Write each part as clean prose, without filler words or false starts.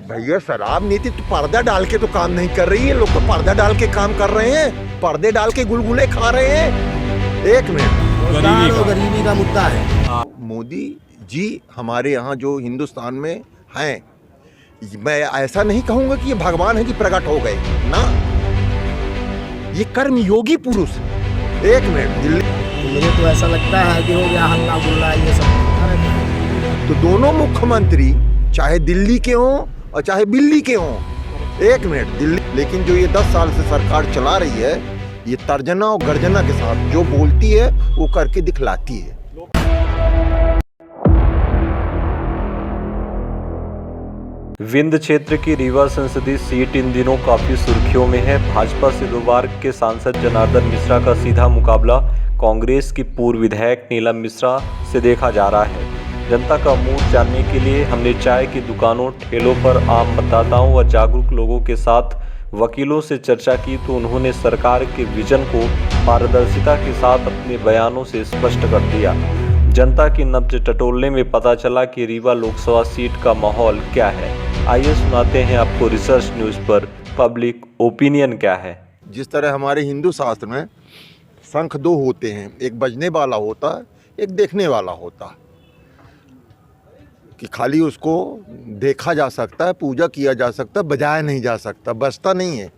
भैया शराब नीति तो पर्दा डाल के तो काम नहीं कर रही है। लोग तो पर्दा डाल के काम कर रहे हैं, पर्दे डाल के गुलगुले खा रहे हैं। एक मिनट, गरीबी का मुद्दा है। मोदी जी हमारे यहाँ जो हिंदुस्तान में हैं, मैं ऐसा नहीं कहूँगा कि ये भगवान है कि प्रकट हो गए ना, ये कर्मयोगी पुरुष। एक मिनट, दिल्ली तो मुझे तो ऐसा लगता है कि हो गया हल्ला गुल्ला ये सब। तो दोनों मुख्यमंत्री चाहे दिल्ली के हों और चाहे दिल्ली के हों, एक मिनट दिल्ली, लेकिन जो ये 10 साल से सरकार चला रही है, ये तर्जना और गर्जना के साथ जो बोलती है वो करके दिखलाती है। विंध्य क्षेत्र की रीवा संसदीय सीट इन दिनों काफी सुर्खियों में है। भाजपा सिद्धवार के सांसद जनार्दन मिश्रा का सीधा मुकाबला कांग्रेस की पूर्व विधायक नीलम मिश्रा से देखा जा रहा है। जनता का मूड जानने के लिए हमने चाय की दुकानों, ठेलों पर आम मतदाताओं व जागरूक लोगों के साथ वकीलों से चर्चा की तो उन्होंने सरकार के विजन को पारदर्शिता के साथ अपने बयानों से स्पष्ट कर दिया। जनता की नब्ज टटोलने में पता चला कि रीवा लोकसभा सीट का माहौल क्या है। आइए सुनाते हैं आपको रिसर्च न्यूज़ पर पब्लिक ओपिनियन क्या है। जिस तरह हमारे हिंदू शास्त्र में शंख दो होते हैं, एक बजने वाला होता है, एक देखने वाला होता है, कि खाली उसको देखा जा सकता है, पूजा किया जा सकता है, बजाया नहीं जा सकता, बजता नहीं है।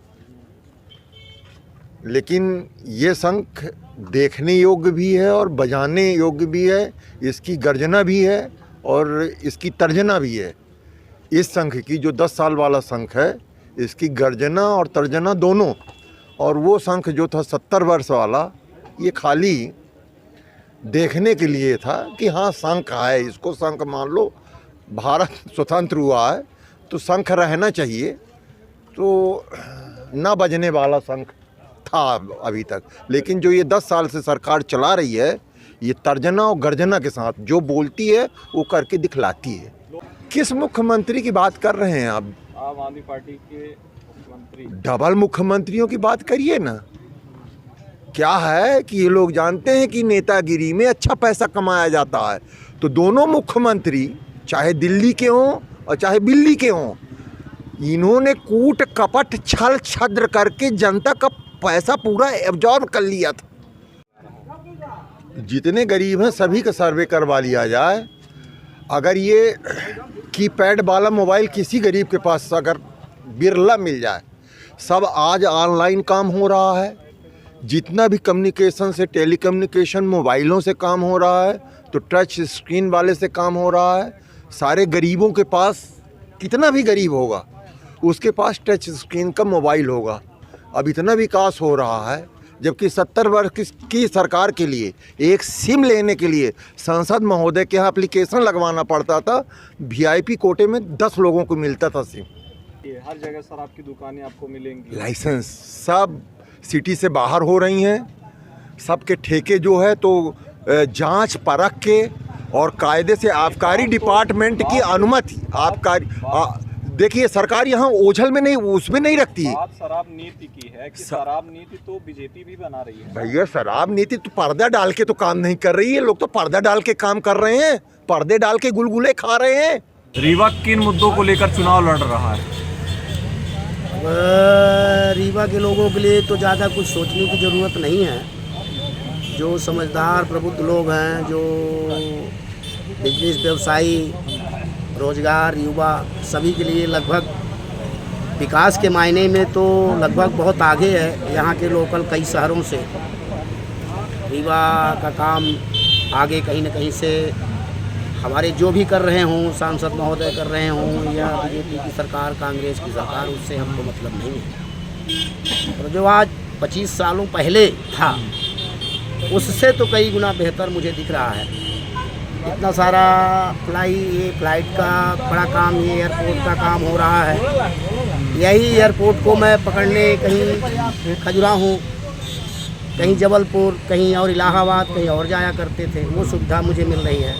लेकिन ये शंख देखने योग्य भी है और बजाने योग्य भी है, इसकी गर्जना भी है और इसकी तर्जना भी है। इस शंख की जो 10 साल वाला शंख है, इसकी गर्जना और तर्जना दोनों, और वो शंख जो था 70 वर्ष वाला, ये खाली देखने के लिए था कि हाँ शंख है, इसको शंख मान लो। भारत स्वतंत्र हुआ है तो शंख रहना चाहिए, तो ना बजने वाला शंख था अभी तक। लेकिन जो ये 10 साल से सरकार चला रही है, ये तर्जना और गर्जना के साथ जो बोलती है वो करके दिखलाती है। किस मुख्यमंत्री की बात कर रहे हैं आप? आम आदमी पार्टी के मुख्यमंत्री। डबल मुख्यमंत्रियों की बात करिए ना। क्या है कि ये लोग जानते हैं कि नेतागिरी में अच्छा पैसा कमाया जाता है, तो दोनों मुख्यमंत्री चाहे दिल्ली के हों और चाहे दिल्ली के हों, इन्होंने कूट कपट छल छद्र करके जनता का पैसा पूरा एब्जॉर्ब कर लिया था। जितने गरीब हैं सभी का सर्वे करवा लिया जाए। अगर ये कीपैड वाला मोबाइल किसी गरीब के पास अगर बिरला मिल जाए, सब आज ऑनलाइन काम हो रहा है। जितना भी कम्युनिकेशन से टेलीकम्युनिकेशन मोबाइलों से काम हो रहा है, तो टच स्क्रीन वाले से काम हो रहा है। सारे गरीबों के पास, कितना भी गरीब होगा उसके पास टच स्क्रीन का मोबाइल होगा। अब इतना विकास हो रहा है, जबकि 70 वर्ष की सरकार के लिए एक सिम लेने के लिए सांसद महोदय के यहाँ एप्लीकेशन लगवाना पड़ता था। VIP कोटे में 10 लोगों को मिलता था सिम। हर जगह सर आपकी दुकानें आपको मिलेंगी। लाइसेंस सब सिटी से बाहर हो रही हैं। सबके ठेके जो है तो जांच परख के और कायदे से आबकारी डिपार्टमेंट की अनुमति, देखिए सरकार यहाँ ओझल में नहीं, उसमें नहीं रखती है। बात शराब नीति की है कि शराब नीति तो बीजेपी भी बना रही है। भैया शराब नीति तो पर्दा डाल के तो काम नहीं कर रही है। लोग तो पर्दा डाल के काम कर रहे हैं, पर्दे डाल के गुलगुले खा रहे हैं। रीवा किन मुद्दों को लेकर चुनाव लड़ रहा है? रीवा के लोगों के लिए तो ज़्यादा कुछ सोचने की ज़रूरत नहीं है। जो समझदार प्रबुद्ध लोग हैं, जो बिजनेस व्यवसायी, रोजगार, युवा, सभी के लिए लगभग विकास के मायने में तो लगभग बहुत आगे है यहाँ के लोकल कई शहरों से। रीवा का काम आगे कहीं न कहीं से हमारे जो भी कर रहे हों, सांसद महोदय कर रहे हों या बीजेपी की सरकार, कांग्रेस की सरकार, उससे हमको मतलब नहीं है। और जो आज 25 सालों पहले था, उससे तो कई गुना बेहतर मुझे दिख रहा है। इतना सारा फ्लाइट का बड़ा काम, ये एयरपोर्ट का काम हो रहा है। यही एयरपोर्ट को मैं पकड़ने कहीं खजुराहो, कहीं जबलपुर, कहीं और इलाहाबाद, कहीं और जाया करते थे। वो सुविधा मुझे मिल रही है।